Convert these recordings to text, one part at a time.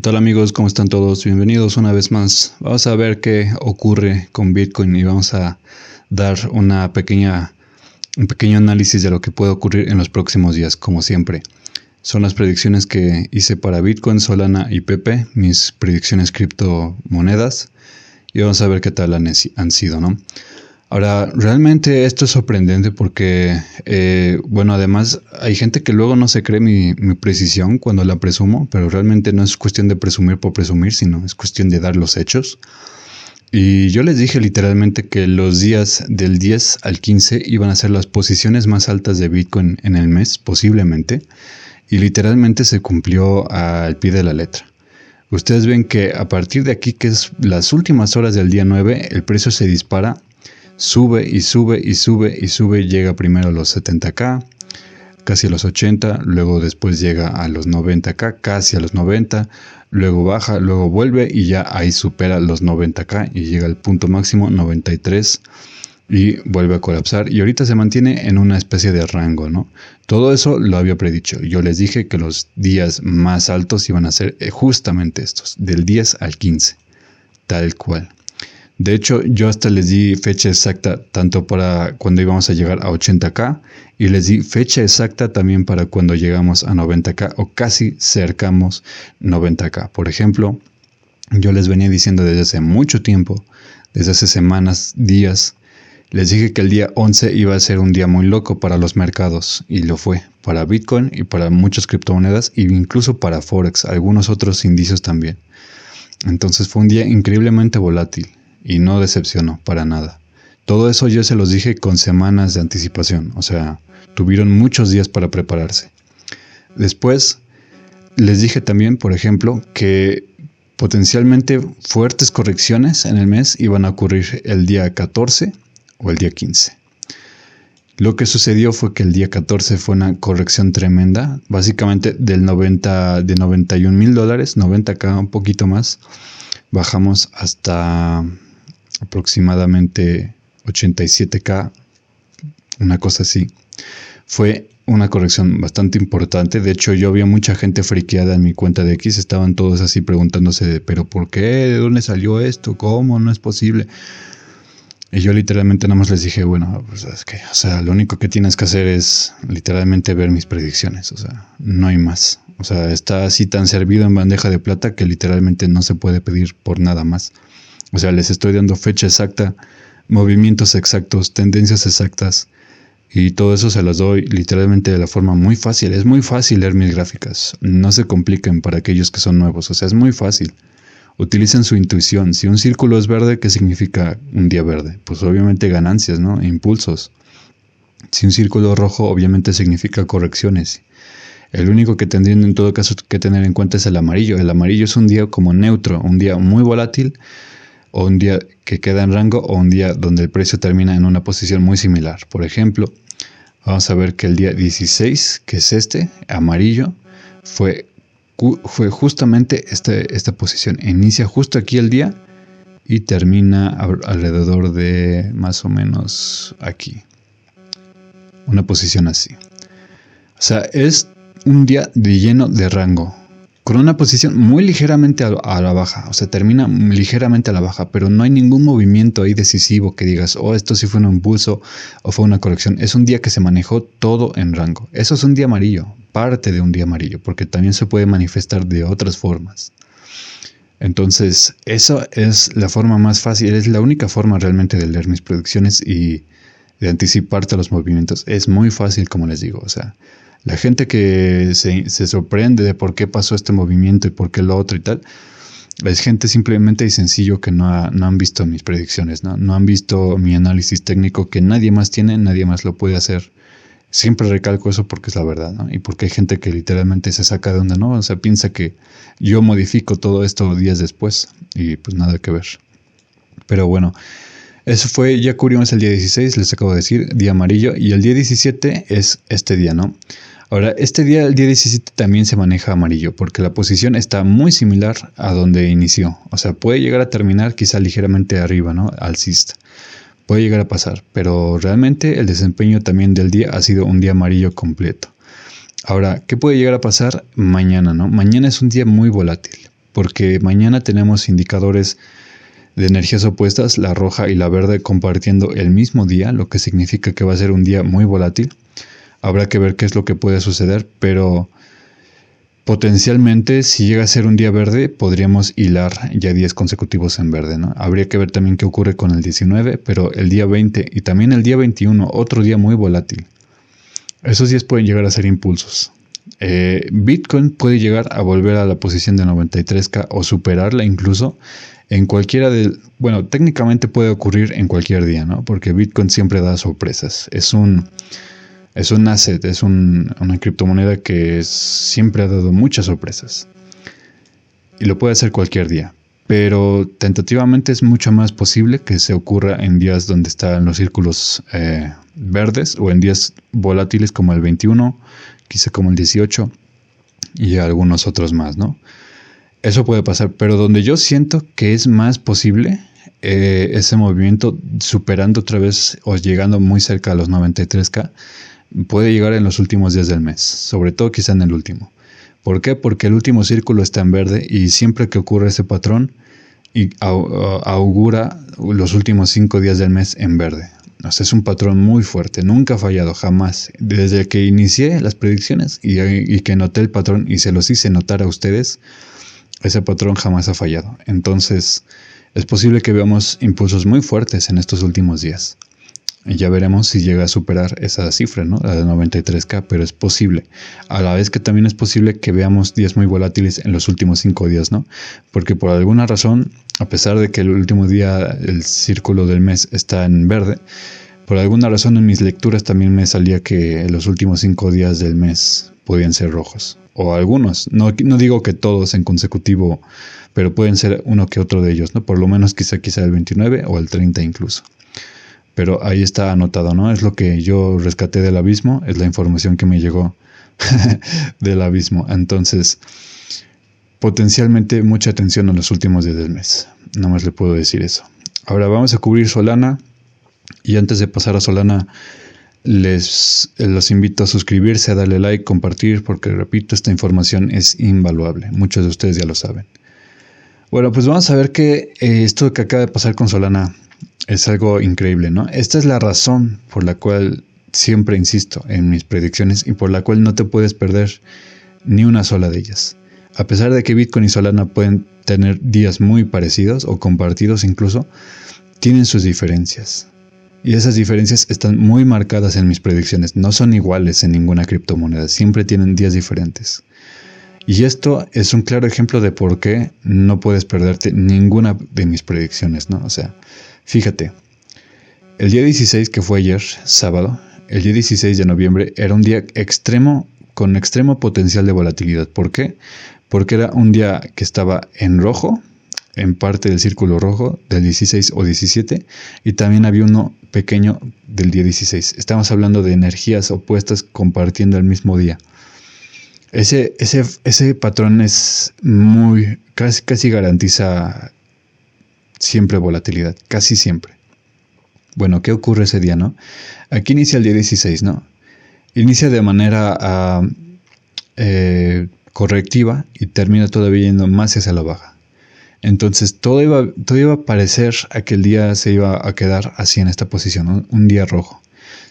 ¿Qué tal amigos? ¿Cómo están todos? Bienvenidos una vez más. Vamos a ver qué ocurre con Bitcoin y vamos a dar un pequeño análisis de lo que puede ocurrir en los próximos días, como siempre. Son las predicciones que hice para Bitcoin, Solana y Pepe, mis predicciones criptomonedas, y vamos a ver qué tal han sido, ¿no? Ahora, realmente esto es sorprendente porque, además hay gente que luego no se cree mi precisión cuando la presumo, pero realmente no es cuestión de presumir por presumir, sino es cuestión de dar los hechos. Y yo les dije literalmente que los días del 10 al 15 iban a ser las posiciones más altas de Bitcoin en el mes, posiblemente, y literalmente se cumplió al pie de la letra. Ustedes ven que a partir de aquí, que es las últimas horas del día 9, el precio se dispara. Sube y sube y sube y sube, llega primero a los 70k, casi a los 80, luego después llega a los 90k, casi a los 90, luego baja, luego vuelve y ya ahí supera los 90k y llega al punto máximo 93 y vuelve a colapsar y ahorita se mantiene en una especie de rango, ¿no? Todo eso lo había predicho. Yo les dije que los días más altos iban a ser justamente estos, del 10 al 15, tal cual. De hecho, yo hasta les di fecha exacta tanto para cuando íbamos a llegar a 80k y les di fecha exacta también para cuando llegamos a 90k o casi cercamos 90k. Por ejemplo, yo les venía diciendo desde hace mucho tiempo, desde hace semanas, días, les dije que el día 11 iba a ser un día muy loco para los mercados y lo fue, para Bitcoin y para muchas criptomonedas e incluso para Forex, algunos otros indicios también. Entonces fue un día increíblemente volátil. Y no decepcionó para nada. Todo eso yo se los dije con semanas de anticipación, o sea, tuvieron muchos días para prepararse. Después les dije también, por ejemplo, que potencialmente fuertes correcciones en el mes iban a ocurrir el día 14 o el día 15. Lo que sucedió fue que el día 14 fue una corrección tremenda, básicamente de $91,000, $90k, un poquito más, bajamos hasta aproximadamente 87k, una cosa así. Fue una corrección bastante importante. De hecho, yo vi a mucha gente friqueada en mi cuenta de X. Estaban todos así preguntándose, ¿pero por qué? ¿De dónde salió esto? ¿Cómo? No es posible. Y yo literalmente nada más les dije, bueno, pues es que, o sea, lo único que tienes que hacer es literalmente ver mis predicciones. O sea, no hay más. O sea, está así tan servido en bandeja de plata que literalmente no se puede pedir por nada más. O sea, les estoy dando fecha exacta, movimientos exactos, tendencias exactas. Y todo eso se las doy literalmente de la forma muy fácil. Es muy fácil leer mis gráficas. No se compliquen para aquellos que son nuevos. O sea, es muy fácil. Utilicen su intuición. Si un círculo es verde, ¿qué significa un día verde? Pues obviamente ganancias, ¿no? Impulsos. Si un círculo rojo, obviamente significa correcciones. El único que tendrían en todo caso que tener en cuenta es el amarillo. El amarillo es un día como neutro, un día muy volátil, o un día que queda en rango, o un día donde el precio termina en una posición muy similar. Por ejemplo, vamos a ver que el día 16, que es este, amarillo, fue justamente esta posición. Inicia justo aquí el día y termina alrededor de más o menos aquí. Una posición así. O sea, es un día de lleno de rango, con una posición muy ligeramente a la baja, o sea, termina ligeramente a la baja, pero no hay ningún movimiento ahí decisivo que digas, oh, esto sí fue un impulso o fue una corrección. Es un día que se manejó todo en rango. Eso es un día amarillo, parte de un día amarillo, porque también se puede manifestar de otras formas. Entonces, eso es la forma más fácil, es la única forma realmente de leer mis predicciones y de anticiparte a los movimientos. Es muy fácil, como les digo, o sea, la gente que se sorprende de por qué pasó este movimiento y por qué lo otro y tal, es gente simplemente y sencillo que no han visto mis predicciones, no han visto mi análisis técnico que nadie más tiene, nadie más lo puede hacer. Siempre recalco eso porque es la verdad, ¿no? Y porque hay gente que literalmente se saca de onda, ¿no? O sea, piensa que yo modifico todo esto días después y pues nada que ver. Pero bueno, eso fue, ya cubrimos el día 16, les acabo de decir, día amarillo, y el día 17 es este día, ¿no? Ahora, este día, el día 17 también se maneja amarillo, porque la posición está muy similar a donde inició. O sea, puede llegar a terminar quizá ligeramente arriba, ¿no? Alcista. Puede llegar a pasar, pero realmente el desempeño también del día ha sido un día amarillo completo. Ahora, ¿qué puede llegar a pasar mañana, no? Mañana es un día muy volátil. porque mañana tenemos indicadores de energías opuestas, la roja y la verde, compartiendo el mismo día, lo que significa que va a ser un día muy volátil. Habrá que ver qué es lo que puede suceder, pero potencialmente, si llega a ser un día verde, podríamos hilar ya días consecutivos en verde, ¿no? Habría que ver también qué ocurre con el 19, pero el día 20 y también el día 21, otro día muy volátil. Esos días pueden llegar a ser impulsos. Bitcoin puede llegar a volver a la posición de 93K o superarla incluso en cualquiera de... Bueno, técnicamente puede ocurrir en cualquier día, ¿no? Porque Bitcoin siempre da sorpresas. Es un asset, es una criptomoneda que siempre ha dado muchas sorpresas. Y lo puede hacer cualquier día. Pero tentativamente es mucho más posible que se ocurra en días donde están los círculos verdes o en días volátiles como el 21, quizá como el 18 y algunos otros más, ¿no? Eso puede pasar, pero donde yo siento que es más posible ese movimiento superando otra vez o llegando muy cerca a los 93K, puede llegar en los últimos días del mes, sobre todo quizá en el último. ¿Por qué? Porque el último círculo está en verde y siempre que ocurre ese patrón augura los últimos 5 días del mes en verde. O sea, es un patrón muy fuerte, nunca ha fallado, jamás. Desde que inicié las predicciones y que noté el patrón y se los hice notar a ustedes, ese patrón jamás ha fallado. Entonces, es posible que veamos impulsos muy fuertes en estos últimos días. Y ya veremos si llega a superar esa cifra, ¿no? La de 93K, pero es posible. A la vez que también es posible que veamos días muy volátiles en los últimos 5 días, ¿no? Porque por alguna razón, a pesar de que el último día, el círculo del mes está en verde, por alguna razón en mis lecturas también me salía que los últimos 5 días del mes podían ser rojos. O algunos, no digo que todos en consecutivo, pero pueden ser uno que otro de ellos, ¿no? Por lo menos quizá el 29 o el 30 incluso. Pero ahí está anotado, ¿no? Es lo que yo rescaté del abismo, es la información que me llegó del abismo. Entonces, potencialmente mucha atención en los últimos días del mes. Nada más le puedo decir eso. Ahora vamos a cubrir Solana. Y antes de pasar a Solana, los invito a suscribirse, a darle like, compartir, porque repito, esta información es invaluable. Muchos de ustedes ya lo saben. Bueno, pues vamos a ver que esto que acaba de pasar con Solana es algo increíble, ¿no? Esta es la razón por la cual siempre insisto en mis predicciones y por la cual no te puedes perder ni una sola de ellas. A pesar de que Bitcoin y Solana pueden tener días muy parecidos o compartidos incluso, tienen sus diferencias. Y esas diferencias están muy marcadas en mis predicciones. No son iguales en ninguna criptomoneda. Siempre tienen días diferentes. Y esto es un claro ejemplo de por qué no puedes perderte ninguna de mis predicciones, ¿no? O sea, fíjate. El día 16, que fue ayer, sábado, el día 16 de noviembre, era un día extremo, con extremo potencial de volatilidad. ¿Por qué? Porque era un día que estaba en rojo, en parte del círculo rojo del 16 o 17, y también había uno pequeño del día 16. Estamos hablando de energías opuestas compartiendo el mismo día. Ese patrón es casi garantiza siempre volatilidad, casi siempre. Bueno, ¿qué ocurre ese día, no? Aquí inicia el día 16, ¿no? Inicia de manera correctiva y termina todavía yendo más hacia la baja. Entonces todo iba a parecer a que el día se iba a quedar así en esta posición, ¿no? Un día rojo.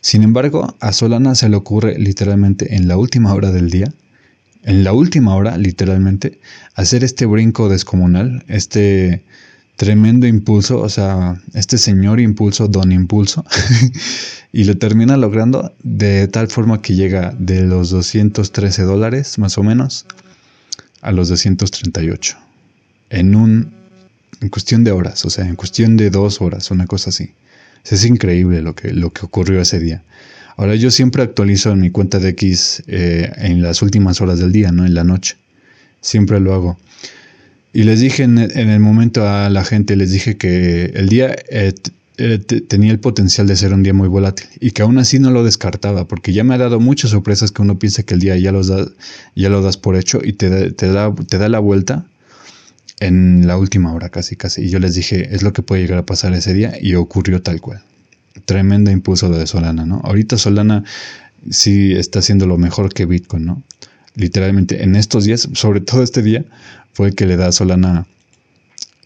Sin embargo, a Solana se le ocurre literalmente en la última hora del día, literalmente, hacer este brinco descomunal, este tremendo impulso, o sea, este señor impulso, don impulso, y lo termina logrando de tal forma que llega de los $213 más o menos a los 238. En cuestión de horas, o sea, en cuestión de 2 horas, una cosa así. Es increíble lo que ocurrió ese día. Ahora, yo siempre actualizo en mi cuenta de X en las últimas horas del día, no en la noche. Siempre lo hago. Y les dije en el momento a la gente, les dije que el día tenía el potencial de ser un día muy volátil y que aún así no lo descartaba, porque ya me ha dado muchas sorpresas que uno piensa que el día ya lo das por hecho y te da la vuelta en la última hora casi. Y yo les dije, es lo que puede llegar a pasar ese día, y ocurrió tal cual. Tremendo impulso de Solana, ¿no? Ahorita Solana sí está haciendo lo mejor que Bitcoin, ¿no? Literalmente en estos días, sobre todo este día, fue el que le da a Solana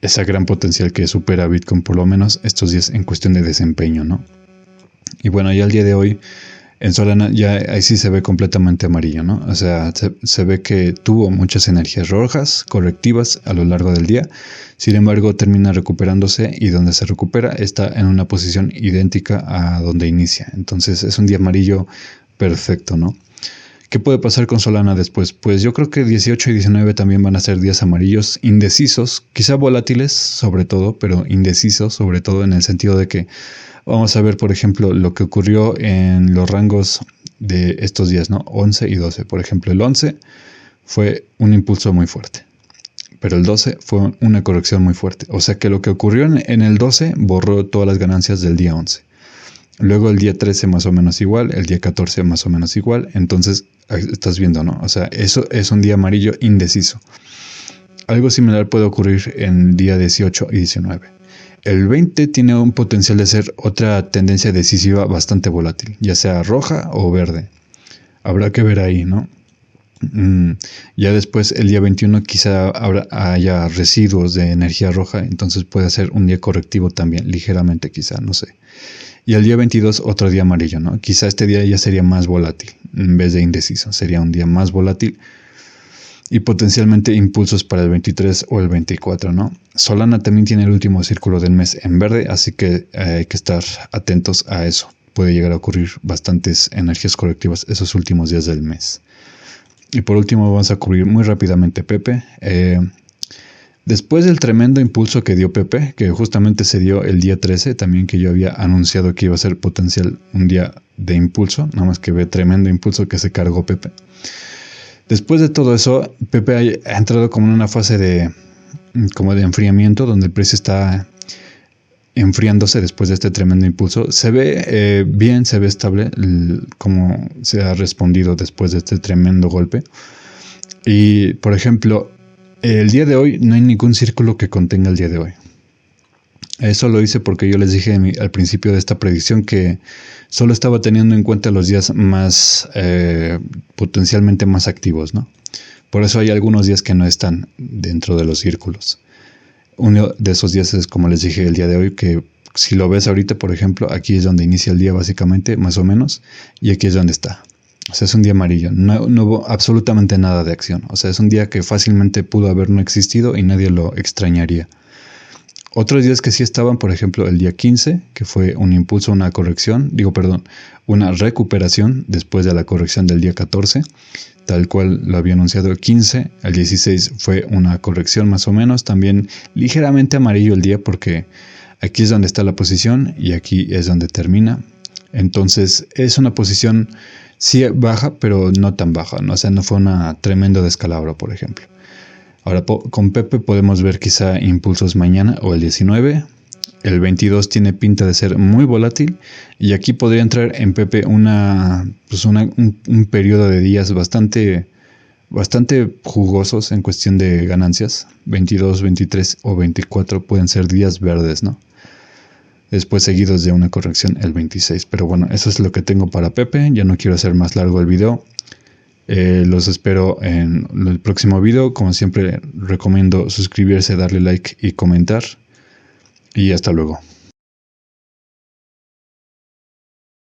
esa gran potencial que supera a Bitcoin por lo menos estos días en cuestión de desempeño, ¿no? Y bueno, ya el día de hoy en Solana ya ahí sí se ve completamente amarillo, ¿no? O sea, se ve que tuvo muchas energías rojas, correctivas a lo largo del día. Sin embargo, termina recuperándose y donde se recupera está en una posición idéntica a donde inicia. Entonces es un día amarillo perfecto, ¿no? ¿Qué puede pasar con Solana después? Pues yo creo que 18 y 19 también van a ser días amarillos, indecisos, quizá volátiles sobre todo, pero indecisos sobre todo en el sentido de que vamos a ver, por ejemplo, lo que ocurrió en los rangos de estos días, ¿no? 11 y 12. Por ejemplo, el 11 fue un impulso muy fuerte, pero el 12 fue una corrección muy fuerte. O sea que lo que ocurrió en el 12 borró todas las ganancias del día 11. Luego el día 13 más o menos igual, el día 14 más o menos igual. Entonces, estás viendo, ¿no? O sea, eso es un día amarillo indeciso. Algo similar puede ocurrir en el día 18 y 19. El 20 tiene un potencial de ser otra tendencia decisiva bastante volátil, ya sea roja o verde. Habrá que ver ahí, ¿no? Ya después, el día 21 quizá haya residuos de energía roja, entonces puede ser un día correctivo también, ligeramente quizá, no sé. Y el día 22 otro día amarillo, ¿no? Quizá este día ya sería más volátil, en vez de indeciso, sería un día más volátil. Y potencialmente impulsos para el 23 o el 24, ¿no? Solana también tiene el último círculo del mes en verde, así que hay que estar atentos a eso. Puede llegar a ocurrir bastantes energías correctivas esos últimos días del mes. Y por último vamos a cubrir muy rápidamente Pepe. Después del tremendo impulso que dio Pepe, que justamente se dio el día 13, también que yo había anunciado que iba a ser potencial un día de impulso, nada más que ve tremendo impulso que se cargó Pepe. Después de todo eso, Pepe ha entrado como en una fase de enfriamiento, donde el precio está enfriándose después de este tremendo impulso. Se ve bien, se ve estable como se ha respondido después de este tremendo golpe. Y, por ejemplo, el día de hoy no hay ningún círculo que contenga el día de hoy. Eso lo hice porque yo les dije al principio de esta predicción que solo estaba teniendo en cuenta los días más potencialmente más activos, ¿no? Por eso hay algunos días que no están dentro de los círculos. Uno de esos días es, como les dije, el día de hoy, que si lo ves ahorita, por ejemplo, aquí es donde inicia el día básicamente, más o menos, y aquí es donde está. O sea, es un día amarillo, no hubo absolutamente nada de acción. O sea, es un día que fácilmente pudo haber no existido y nadie lo extrañaría. Otros días que sí estaban, por ejemplo, el día 15, que fue un impulso, una recuperación después de la corrección del día 14, tal cual lo había anunciado el 15. El 16 fue una corrección más o menos, también ligeramente amarillo el día porque aquí es donde está la posición y aquí es donde termina. Entonces es una posición sí baja, pero no tan baja, ¿no? O sea, no fue una tremendo descalabro, por ejemplo. Ahora con Pepe podemos ver quizá impulsos mañana o el 19. El 22 tiene pinta de ser muy volátil y aquí podría entrar en Pepe un periodo de días bastante jugosos en cuestión de ganancias. 22, 23 o 24 pueden ser días verdes, ¿no? Después seguidos de una corrección el 26. Pero bueno, eso es lo que tengo para Pepe. Ya no quiero hacer más largo el video. Los espero en el próximo video. Como siempre, recomiendo suscribirse, darle like y comentar. Y hasta luego.